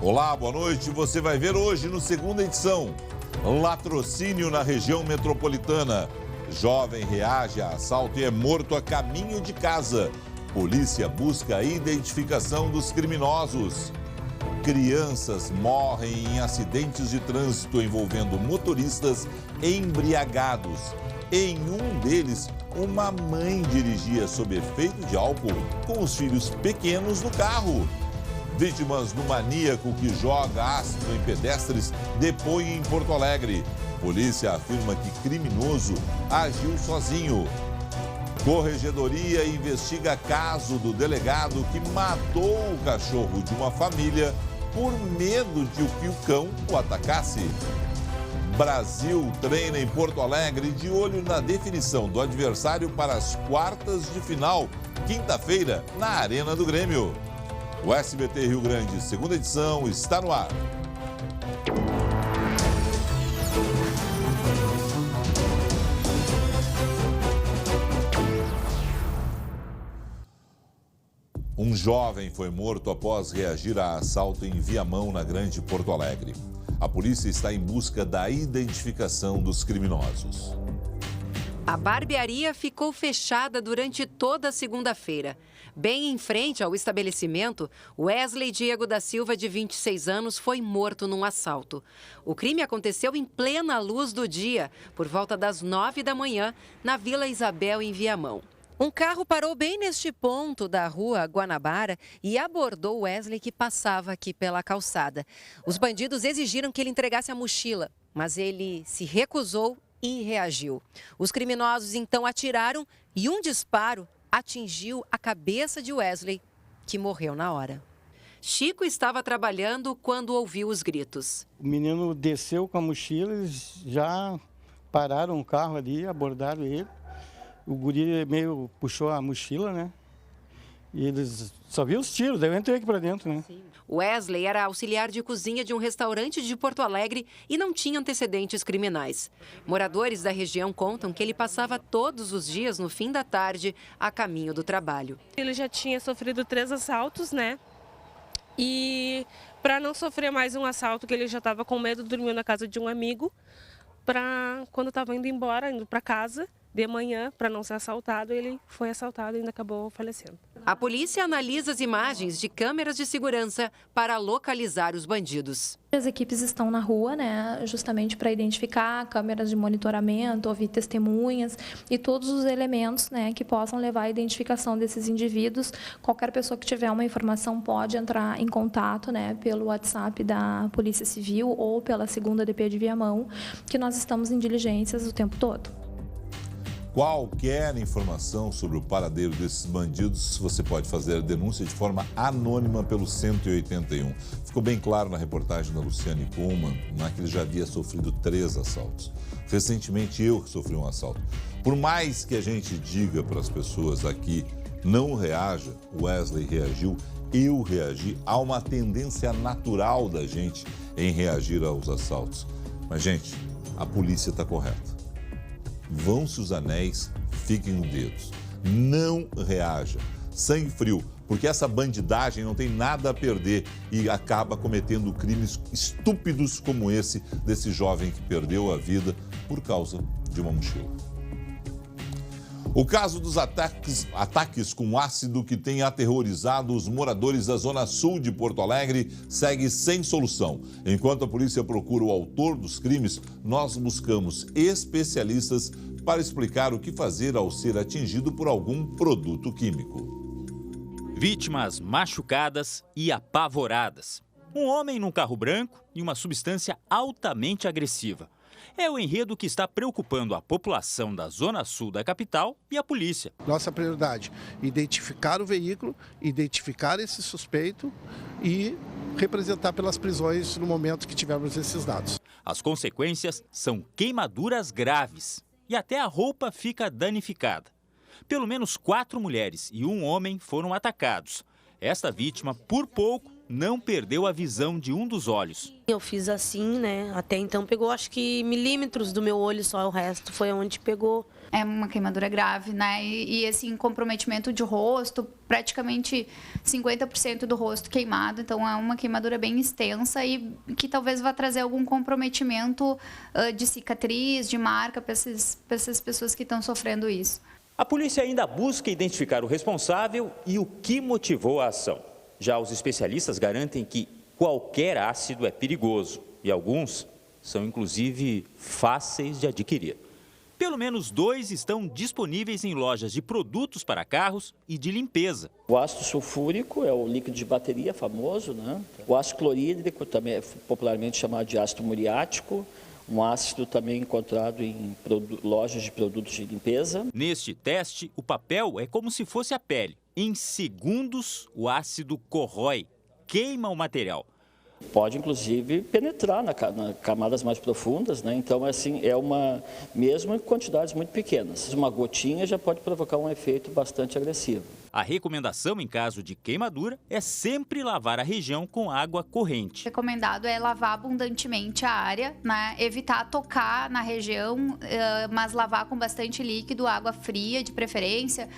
Olá, boa noite. Você vai ver hoje no segunda edição. Latrocínio na região metropolitana. Jovem reage a assalto e é morto a caminho de casa. Polícia busca a identificação dos criminosos. Crianças morrem em acidentes de trânsito envolvendo motoristas embriagados. Em um deles, uma mãe dirigia sob efeito de álcool com os filhos pequenos no carro. Vítimas do maníaco que joga ácido em pedestres depõem em Porto Alegre. Polícia afirma que criminoso agiu sozinho. Corregedoria investiga caso do delegado que matou o cachorro de uma família por medo de que o cão o atacasse. Brasil treina em Porto Alegre de olho na definição do adversário para as quartas de final, quinta-feira, na Arena do Grêmio. O SBT Rio Grande, segunda edição, está no ar. Um jovem foi morto após reagir a assalto em Viamão, na Grande Porto Alegre. A polícia está em busca da identificação dos criminosos. A barbearia ficou fechada durante toda a segunda-feira. Bem em frente ao estabelecimento, Wesley Diego da Silva, de 26 anos, foi morto num assalto. O crime aconteceu em plena luz do dia, por volta das 9 da manhã, na Vila Isabel, em Viamão. Um carro parou bem neste ponto da rua Guanabara e abordou Wesley, que passava aqui pela calçada. Os bandidos exigiram que ele entregasse a mochila, mas ele se recusou e reagiu. Os criminosos então atiraram e um disparo atingiu a cabeça de Wesley, que morreu na hora. Chico estava trabalhando quando ouviu os gritos. O menino desceu com a mochila, eles já pararam o carro ali, abordaram ele. O guri meio puxou a mochila, né? E eles só viram os tiros, daí eu entrei aqui para dentro, né? Sim. Wesley era auxiliar de cozinha de um restaurante de Porto Alegre e não tinha antecedentes criminais. Moradores da região contam que ele passava todos os dias no fim da tarde a caminho do trabalho. Ele já tinha sofrido 3 assaltos, né? E para não sofrer mais um assalto, que ele já estava com medo, dormiu na casa de um amigo, para quando estava indo embora, indo para casa, de manhã, para não ser assaltado, ele foi assaltado e ainda acabou falecendo. A polícia analisa as imagens de câmeras de segurança para localizar os bandidos. As equipes estão na rua, né, justamente para identificar câmeras de monitoramento, ouvir testemunhas e todos os elementos, né, que possam levar à identificação desses indivíduos. Qualquer pessoa que tiver uma informação pode entrar em contato, né, pelo WhatsApp da Polícia Civil ou pela 2ª DP de Viamão, que nós estamos em diligências o tempo todo. Qualquer informação sobre o paradeiro desses bandidos, você pode fazer a denúncia de forma anônima pelo 181. Ficou bem claro na reportagem da Luciane Kuhlmann, que ele já havia sofrido 3 assaltos. Recentemente eu sofri um assalto. Por mais que a gente diga para as pessoas aqui, não reaja, o Wesley reagiu, eu reagi. Há uma tendência natural da gente em reagir aos assaltos. Mas, gente, a polícia está correta. Vão-se os anéis, fiquem os dedos. Não reaja. Sangue frio, porque essa bandidagem não tem nada a perder e acaba cometendo crimes estúpidos como esse desse jovem que perdeu a vida por causa de uma mochila. O caso dos ataques com ácido que tem aterrorizado os moradores da Zona Sul de Porto Alegre segue sem solução. Enquanto a polícia procura o autor dos crimes, nós buscamos especialistas para explicar o que fazer ao ser atingido por algum produto químico. Vítimas machucadas e apavoradas. Um homem num carro branco e uma substância altamente agressiva. É o enredo que está preocupando a população da Zona Sul da capital e a polícia. Nossa prioridade, identificar o veículo, identificar esse suspeito e representar pelas prisões no momento que tivermos esses dados. As consequências são queimaduras graves e até a roupa fica danificada. Pelo menos 4 mulheres e um homem foram atacados. Esta vítima, por pouco, não perdeu a visão de um dos olhos. Eu fiz assim, né? Até então pegou, acho que milímetros do meu olho só, o resto foi onde pegou. É uma queimadura grave, né? E assim, comprometimento de rosto, praticamente 50% do rosto queimado. Então, é uma queimadura bem extensa e que talvez vá trazer algum comprometimento de cicatriz, de marca para essas pessoas que estão sofrendo isso. A polícia ainda busca identificar o responsável e o que motivou a ação. Já os especialistas garantem que qualquer ácido é perigoso e alguns são, inclusive, fáceis de adquirir. Pelo menos 2 estão disponíveis em lojas de produtos para carros e de limpeza. O ácido sulfúrico é o líquido de bateria famoso, né? O ácido clorídrico também é popularmente chamado de ácido muriático, um ácido também encontrado em lojas de produtos de limpeza. Neste teste, o papel é como se fosse a pele. Em segundos, o ácido corrói, queima o material. Pode, inclusive, penetrar nas camadas mais profundas, né? Então, assim, mesmo em quantidades muito pequenas. Uma gotinha já pode provocar um efeito bastante agressivo. A recomendação em caso de queimadura é sempre lavar a região com água corrente. Recomendado é lavar abundantemente a área, né? Evitar tocar na região, mas lavar com bastante líquido, água fria de preferência.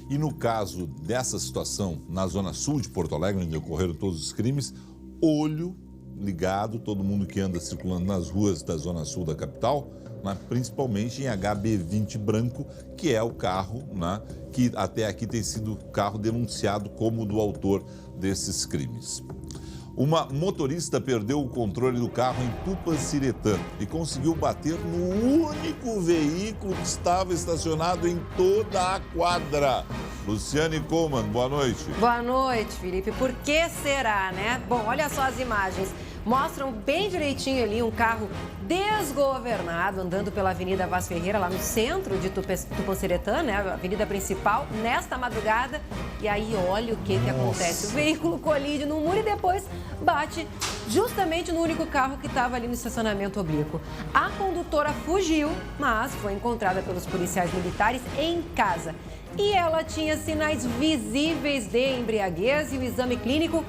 E no caso dessa situação, na zona sul de Porto Alegre, onde ocorreram todos os crimes, olho ligado, todo mundo que anda circulando nas ruas da zona sul da capital, né, principalmente em HB20 branco, que é o carro, né, que até aqui tem sido o carro denunciado como do autor desses crimes. Uma motorista perdeu o controle do carro em Tupanciretã e conseguiu bater no único veículo que estava estacionado em toda a quadra. Luciane Coman, boa noite. Boa noite, Felipe. Por que será, né? Bom, olha só as imagens. Mostram bem direitinho ali um carro desgovernado andando pela Avenida Vaz Ferreira, lá no centro de Tupanciretã, né? A avenida principal, nesta madrugada. E aí, olha o que acontece. O veículo colide no muro e depois bate justamente no único carro que estava ali no estacionamento oblíquo. A condutora fugiu, mas foi encontrada pelos policiais militares em casa. E ela tinha sinais visíveis de embriaguez e o exame clínico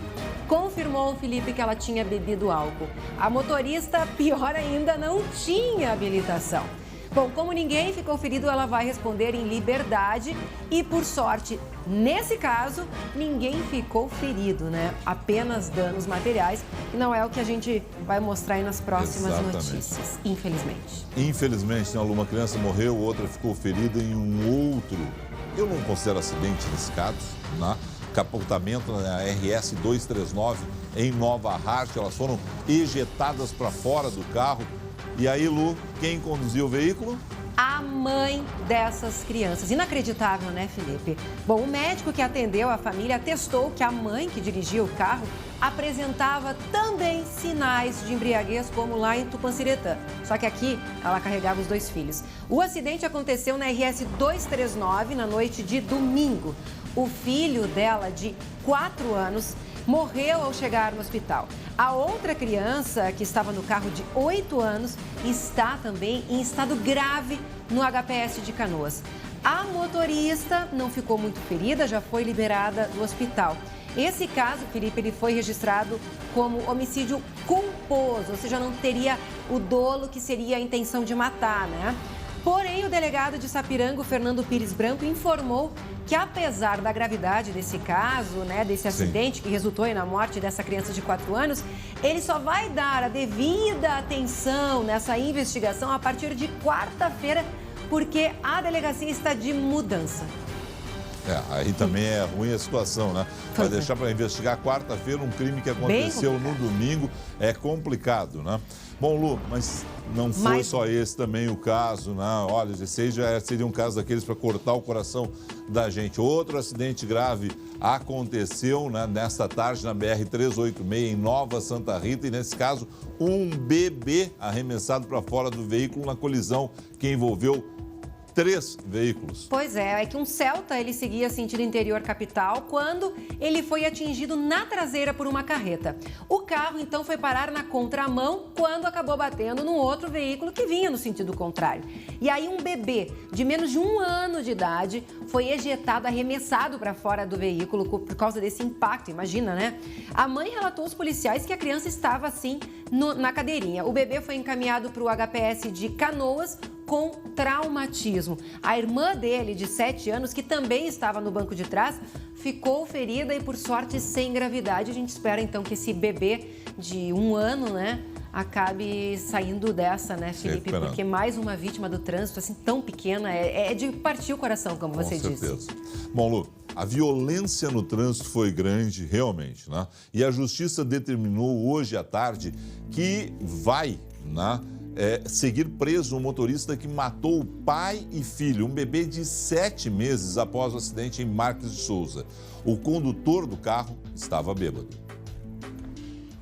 confirmou, Felipe, que ela tinha bebido álcool. A motorista, pior ainda, não tinha habilitação. Bom, como ninguém ficou ferido, ela vai responder em liberdade e, por sorte, nesse caso, ninguém ficou ferido, né? Apenas danos materiais, que não é o que a gente vai mostrar aí nas próximas notícias, infelizmente. Infelizmente, né, uma criança morreu, outra ficou ferida em um outro. Eu não considero acidente nesse caso, né? Capotamento na RS 239 em Nova Hartz, elas foram ejetadas para fora do carro. E aí, Lu, quem conduziu o veículo? A mãe dessas crianças. Inacreditável, né, Felipe? Bom, o médico que atendeu a família atestou que a mãe que dirigia o carro apresentava também sinais de embriaguez, como lá em Tupanciretã. Só que aqui ela carregava os 2 filhos. O acidente aconteceu na RS 239 na noite de domingo. O filho dela, de 4 anos, morreu ao chegar no hospital. A outra criança, que estava no carro, de 8 anos, está também em estado grave no HPS de Canoas. A motorista não ficou muito ferida, já foi liberada do hospital. Esse caso, Felipe, ele foi registrado como homicídio culposo, ou seja, não teria o dolo que seria a intenção de matar, né? Porém, o delegado de Sapiranga, Fernando Pires Branco, informou que, apesar da gravidade desse caso, né, desse acidente que resultou na morte dessa criança de 4 anos, ele só vai dar a devida atenção nessa investigação a partir de quarta-feira, porque a delegacia está de mudança. Aí também é ruim a situação, né? Vai deixar para investigar quarta-feira um crime que aconteceu no domingo, é complicado, né? Bom, Lu, mas não foi só esse também o caso, né? Olha, esse aí já seria um caso daqueles para cortar o coração da gente. Outro acidente grave aconteceu, né, nesta tarde na BR-386 em Nova Santa Rita e, nesse caso, um bebê arremessado para fora do veículo na colisão que envolveu 3 veículos. Pois é que um Celta ele seguia sentido interior capital quando ele foi atingido na traseira por uma carreta. O carro então foi parar na contramão quando acabou batendo num outro veículo que vinha no sentido contrário. E aí um bebê de menos de 1 ano de idade foi ejetado, arremessado para fora do veículo por causa desse impacto, imagina, né? A mãe relatou aos policiais que a criança estava assim na cadeirinha. O bebê foi encaminhado para o HPS de Canoas com traumatismo. A irmã dele, de 7 anos, que também estava no banco de trás, ficou ferida e, por sorte, sem gravidade. A gente espera, então, que esse bebê de 1 ano, né, acabe saindo dessa, né, Felipe? Porque mais uma vítima do trânsito, assim, tão pequena, é de partir o coração, como você disse. Com certeza. Bom, Lu, a violência no trânsito foi grande, realmente, né? E a Justiça determinou hoje à tarde que vai, né, seguir preso um motorista que matou pai e filho, um bebê de 7 meses após o acidente em Marques de Souza. O condutor do carro estava bêbado.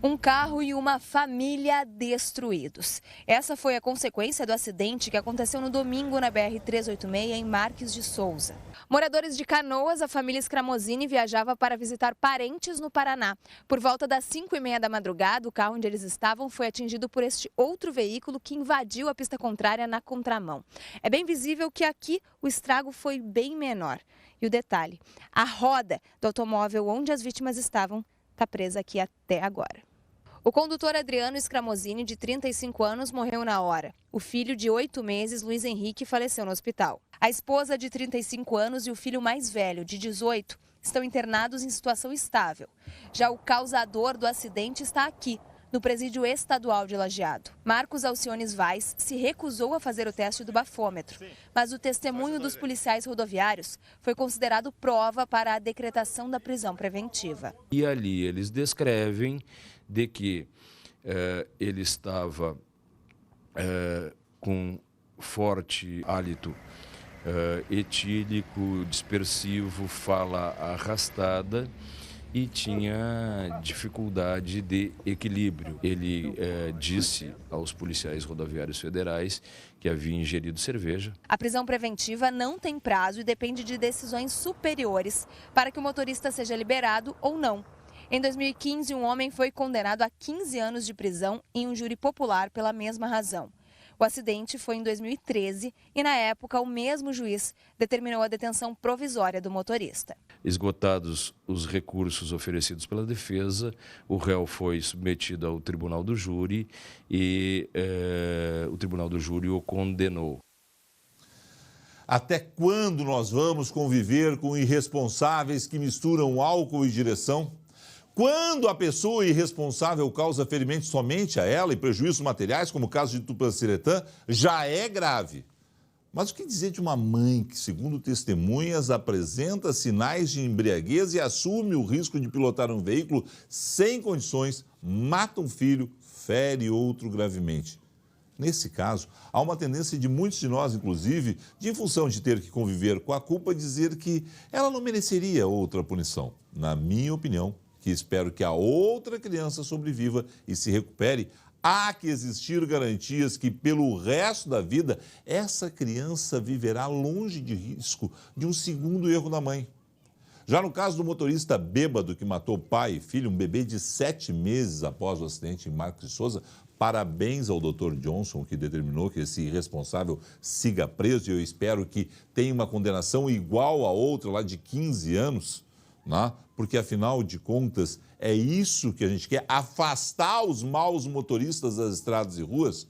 Um carro e uma família destruídos. Essa foi a consequência do acidente que aconteceu no domingo na BR-386 em Marques de Souza. Moradores de Canoas, a família Scramozini viajava para visitar parentes no Paraná. Por volta das 5h30 da madrugada, o carro onde eles estavam foi atingido por este outro veículo que invadiu a pista contrária na contramão. É bem visível que aqui o estrago foi bem menor. E o detalhe, a roda do automóvel onde as vítimas estavam está presa aqui até agora. O condutor Adriano Scramozini, de 35 anos, morreu na hora. O filho de 8 meses, Luiz Henrique, faleceu no hospital. A esposa, de 35 anos, e o filho mais velho, de 18, estão internados em situação estável. Já o causador do acidente está aqui, no presídio estadual de Lajeado. Marcos Alciones Vaz se recusou a fazer o teste do bafômetro, mas o testemunho dos policiais rodoviários foi considerado prova para a decretação da prisão preventiva. E ali eles descrevem de que ele estava com forte hálito etílico, dispersivo, fala arrastada e tinha dificuldade de equilíbrio. Ele disse aos policiais rodoviários federais que havia ingerido cerveja. A prisão preventiva não tem prazo e depende de decisões superiores para que o motorista seja liberado ou não. Em 2015, um homem foi condenado a 15 anos de prisão em um júri popular pela mesma razão. O acidente foi em 2013 e, na época, o mesmo juiz determinou a detenção provisória do motorista. Esgotados os recursos oferecidos pela defesa, o réu foi submetido ao tribunal do júri e o tribunal do júri o condenou. Até quando nós vamos conviver com irresponsáveis que misturam álcool e direção? Quando a pessoa irresponsável causa ferimentos somente a ela e prejuízos materiais, como o caso de Tupã-Siretã, já é grave. Mas o que dizer de uma mãe que, segundo testemunhas, apresenta sinais de embriaguez e assume o risco de pilotar um veículo sem condições, mata um filho, fere outro gravemente? Nesse caso, há uma tendência de muitos de nós, inclusive, de, em função de ter que conviver com a culpa, dizer que ela não mereceria outra punição. Na minha opinião, que espero que a outra criança sobreviva e se recupere, há que existir garantias que, pelo resto da vida, essa criança viverá longe de risco de um segundo erro da mãe. Já no caso do motorista bêbado que matou pai e filho, um bebê de 7 meses após o acidente em Marques de Souza, parabéns ao Dr. Johnson, que determinou que esse irresponsável siga preso, e eu espero que tenha uma condenação igual a outra lá de 15 anos, né? Porque, afinal de contas, é isso que a gente quer, afastar os maus motoristas das estradas e ruas,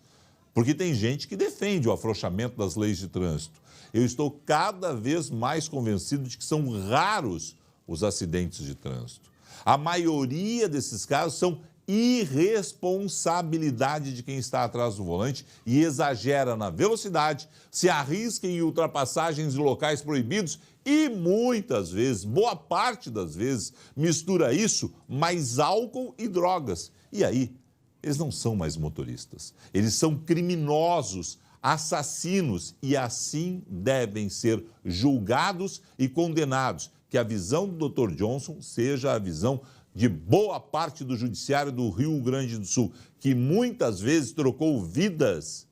porque tem gente que defende o afrouxamento das leis de trânsito. Eu estou cada vez mais convencido de que são raros os acidentes de trânsito. A maioria desses casos são irresponsabilidade de quem está atrás do volante e exagera na velocidade, se arrisca em ultrapassagens em locais proibidos e muitas vezes, boa parte das vezes, mistura isso mais álcool e drogas. E aí, eles não são mais motoristas, eles são criminosos, assassinos e assim devem ser julgados e condenados. Que a visão do Dr. Johnson seja a visão de boa parte do judiciário do Rio Grande do Sul, que muitas vezes trocou vidas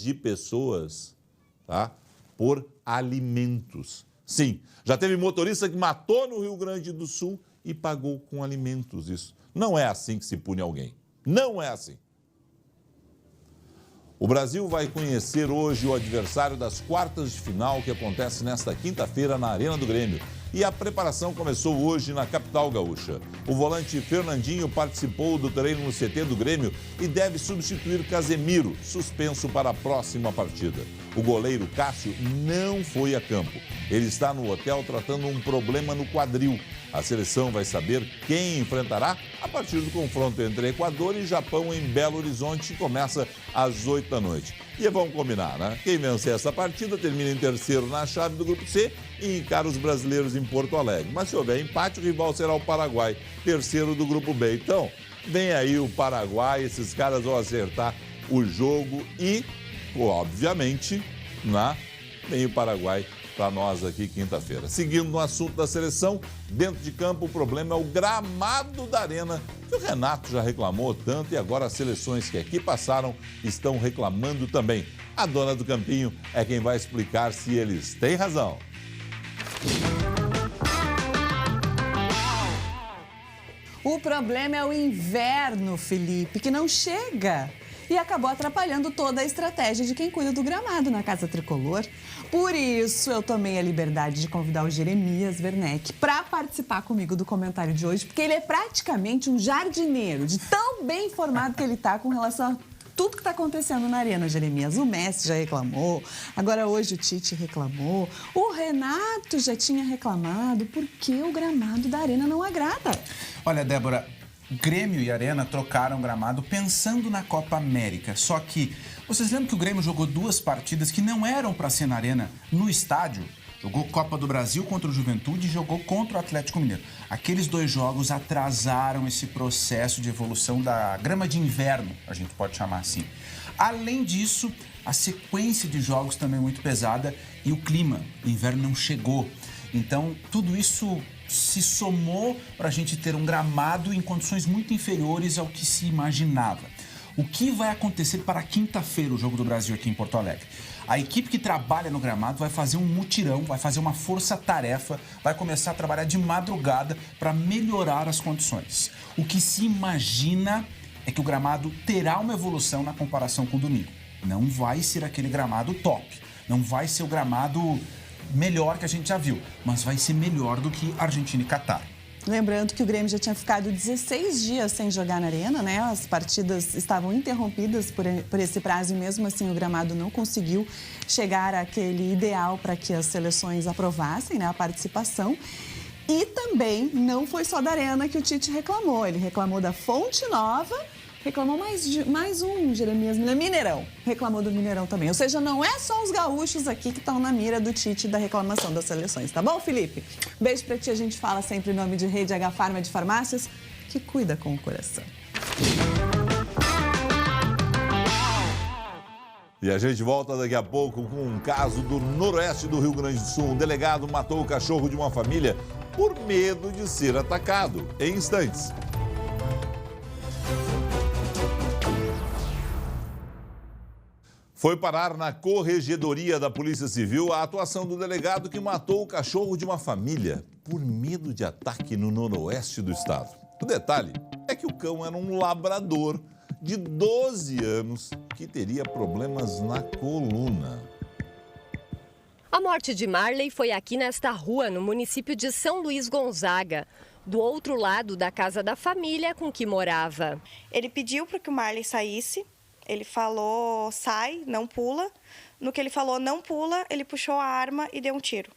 de pessoas tá? Por alimentos. Sim, já teve motorista que matou no Rio Grande do Sul e pagou com alimentos isso. Não é assim que se pune alguém. Não é assim. O Brasil vai conhecer hoje o adversário das quartas de final que acontece nesta quinta-feira na Arena do Grêmio. E a preparação começou hoje na capital gaúcha. O volante Fernandinho participou do treino no CT do Grêmio e deve substituir Casemiro, suspenso para a próxima partida. O goleiro Cássio não foi a campo. Ele está no hotel tratando um problema no quadril. A seleção vai saber quem enfrentará a partir do confronto entre Equador e Japão em Belo Horizonte, que começa às 8 da noite. E vamos combinar, né? Quem vencer essa partida termina em terceiro na chave do Grupo C e encara os brasileiros em Porto Alegre. Mas se houver empate, o rival será o Paraguai, terceiro do Grupo B. Então, vem aí o Paraguai, esses caras vão acertar o jogo e, obviamente, vem o Paraguai para nós aqui quinta-feira. Seguindo no assunto da seleção, dentro de campo o problema é o gramado da Arena, que o Renato já reclamou tanto e agora as seleções que aqui passaram estão reclamando também. A dona do campinho é quem vai explicar se eles têm razão. O problema é o inverno, Felipe, que não chega. E acabou atrapalhando toda a estratégia de quem cuida do gramado na Casa Tricolor. Por isso, eu tomei a liberdade de convidar o Jeremias Werneck para participar comigo do comentário de hoje, porque ele é praticamente um jardineiro, de tão bem informado que ele está com relação a tudo que está acontecendo na Arena, Jeremias. O Messi já reclamou, agora hoje o Tite reclamou, o Renato já tinha reclamado, porque o gramado da Arena não agrada. Olha, Débora, Grêmio e Arena trocaram gramado pensando na Copa América. Só que, vocês lembram que o Grêmio jogou 2 partidas que não eram para ser na Arena, no estádio? Jogou Copa do Brasil contra o Juventude e jogou contra o Atlético Mineiro. Aqueles 2 jogos atrasaram esse processo de evolução da grama de inverno, a gente pode chamar assim. Além disso, a sequência de jogos também é muito pesada e o clima, o inverno não chegou. Então, tudo isso se somou para a gente ter um gramado em condições muito inferiores ao que se imaginava. O que vai acontecer para quinta-feira, o Jogo do Brasil aqui em Porto Alegre? A equipe que trabalha no gramado vai fazer um mutirão, vai fazer uma força-tarefa, vai começar a trabalhar de madrugada para melhorar as condições. O que se imagina é que o gramado terá uma evolução na comparação com o domingo. Não vai ser aquele gramado top, não vai ser o gramado melhor que a gente já viu, mas vai ser melhor do que Argentina e Catar. Lembrando que o Grêmio já tinha ficado 16 dias sem jogar na Arena, né? As partidas estavam interrompidas por esse prazo e mesmo assim o gramado não conseguiu chegar àquele ideal para que as seleções aprovassem, né, a participação. E também não foi só da Arena que o Tite reclamou, ele reclamou da Fonte Nova, reclamou mais um, Jeremias, Mineirão. Reclamou do Mineirão também. Ou seja, não é só os gaúchos aqui que estão na mira do Tite da reclamação das seleções. Tá bom, Felipe? Beijo pra ti. A gente fala sempre em nome de Rede H Farma de Farmácias, que cuida com o coração. E a gente volta daqui a pouco com um caso do noroeste do Rio Grande do Sul. Um delegado matou o cachorro de uma família por medo de ser atacado. Em instantes. Foi parar na Corregedoria da Polícia Civil a atuação do delegado que matou o cachorro de uma família por medo de ataque no noroeste do estado. O detalhe é que o cão era um labrador de 12 anos que teria problemas na coluna. A morte de Marley foi aqui nesta rua, no município de São Luís Gonzaga, do outro lado da casa da família com que morava. Ele pediu para que o Marley saísse. Ele falou, sai, não pula. No que ele falou, não pula, ele puxou a arma e deu um tiro.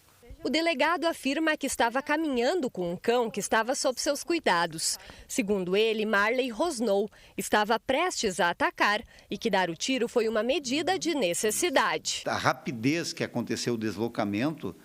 O delegado afirma que estava caminhando com um cão que estava sob seus cuidados. Segundo ele, Marley rosnou, estava prestes a atacar e que dar o tiro foi uma medida de necessidade. A rapidez que aconteceu o deslocamento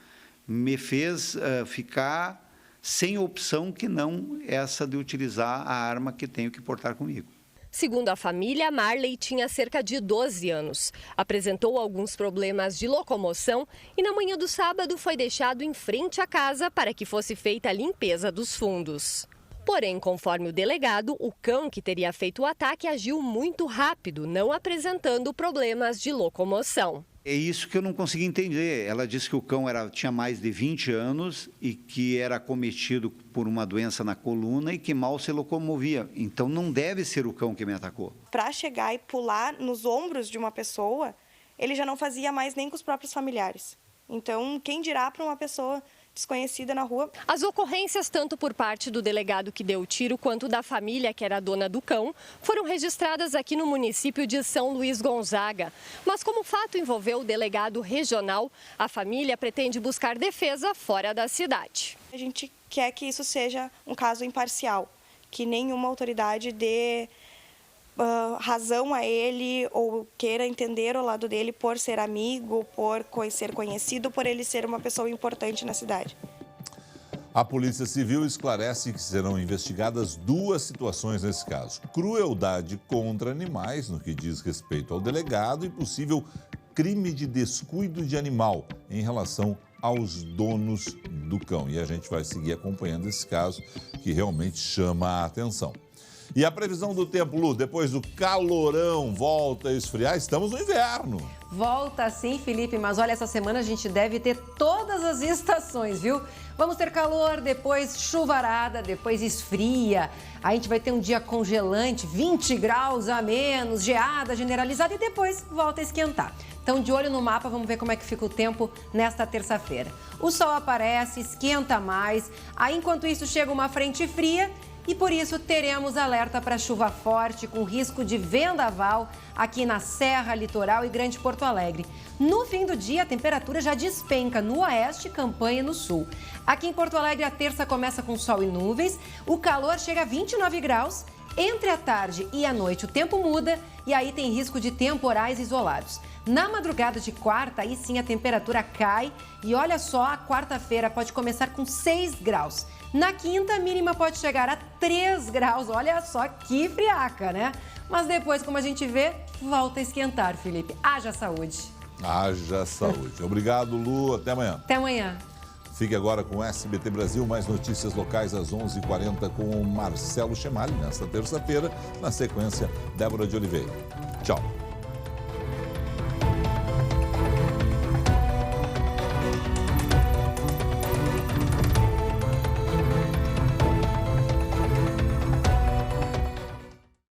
me fez ficar sem opção que não essa de utilizar a arma que tenho que portar comigo. Segundo a família, Marley tinha cerca de 12 anos. Apresentou alguns problemas de locomoção e na manhã do sábado foi deixado em frente à casa para que fosse feita a limpeza dos fundos. Porém, conforme o delegado, o cão que teria feito o ataque agiu muito rápido, não apresentando problemas de locomoção. É isso que eu não consegui entender. Ela disse que o cão tinha mais de 20 anos e que era acometido por uma doença na coluna e que mal se locomovia. Então não deve ser o cão que me atacou. Para chegar e pular nos ombros de uma pessoa, ele já não fazia mais nem com os próprios familiares. Então, quem dirá para uma pessoa desconhecida na rua? As ocorrências, tanto por parte do delegado que deu o tiro, quanto da família que era a dona do cão, foram registradas aqui no município de São Luís Gonzaga. Mas como o fato envolveu o delegado regional, a família pretende buscar defesa fora da cidade. A gente quer que isso seja um caso imparcial, que nenhuma autoridade dê razão a ele ou queira entender o lado dele por ser amigo, por ser conhecido, por ele ser uma pessoa importante na cidade. A Polícia Civil esclarece que serão investigadas 2 situações nesse caso: crueldade contra animais, no que diz respeito ao delegado, e possível crime de descuido de animal em relação aos donos do cão. E a gente vai seguir acompanhando esse caso, que realmente chama a atenção. E a previsão do tempo, Lu, depois do calorão, volta a esfriar, estamos no inverno. Volta sim, Felipe, mas olha, essa semana a gente deve ter todas as estações, viu? Vamos ter calor, depois chuvarada, depois esfria. A gente vai ter um dia congelante, 20 graus a menos, geada generalizada e depois volta a esquentar. Então, de olho no mapa, vamos ver como é que fica o tempo nesta terça-feira. O sol aparece, esquenta mais, aí enquanto isso chega uma frente fria. E por isso teremos alerta para chuva forte com risco de vendaval aqui na Serra, Litoral e Grande Porto Alegre. No fim do dia, a temperatura já despenca no oeste, Campanha e no sul. Aqui em Porto Alegre, a terça começa com sol e nuvens, o calor chega a 29 graus. Entre a tarde e a noite, o tempo muda e aí tem risco de temporais isolados. Na madrugada de quarta, aí sim a temperatura cai e olha só, a quarta-feira pode começar com 6 graus. Na quinta, a mínima pode chegar a 3 graus. Olha só que friaca, né? Mas depois, como a gente vê, volta a esquentar, Felipe. Haja saúde. Haja saúde. Obrigado, Lu. Até amanhã. Até amanhã. Fique agora com o SBT Brasil, mais notícias locais às 11h40 com o Marcelo Chemali, nesta terça-feira. Na sequência, Débora de Oliveira. Tchau.